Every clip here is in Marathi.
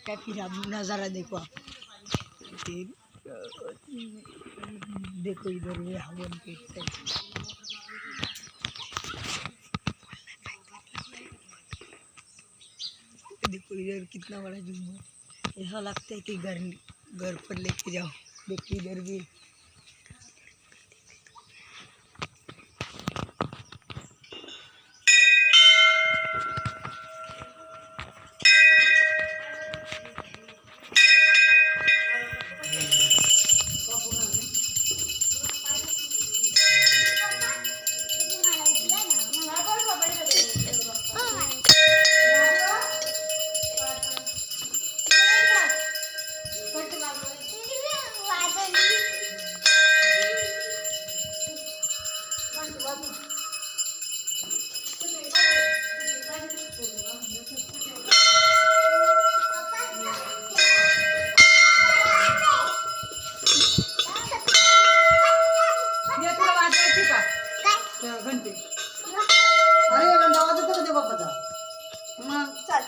क्या फिर अब नज़ारा देखो आप। देखो इधर ये हवन के देखो इधर कितना बड़ा जूम है। ऐसा लगता है कि घर पर लेके जाओ। देखिए इधर भी घंटे अरे बंदा आवाज येतो का ते बाप्पाचा मग चल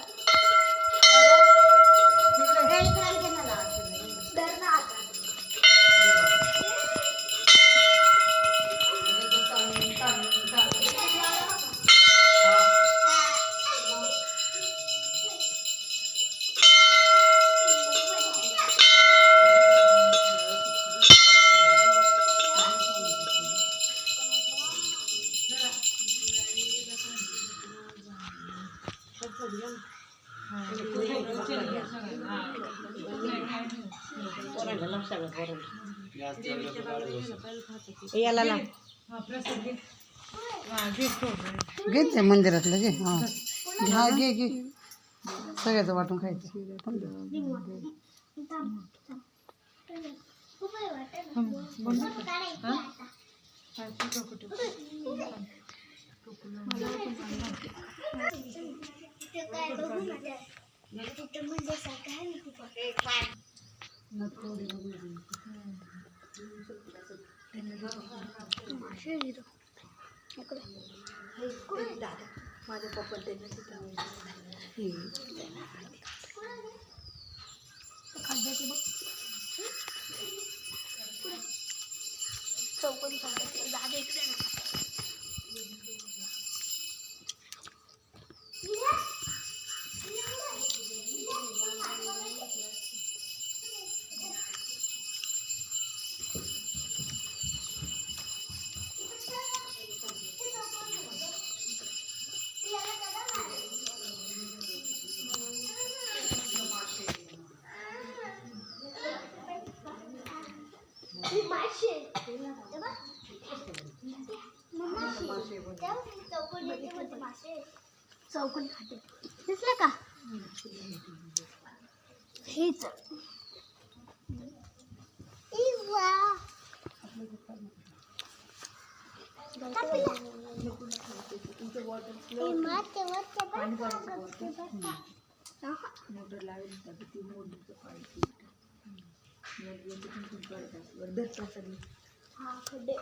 याला ना घेते मंदिरातलं घे हा घे घे सगळ्याचं वाटून खायचं माझ्या पप्पा चौकोनी जागा इकडे ना चौकोन खाते दिसलं का हेच मोटर लावेल ती मोडीचं पाणी हा खड्डे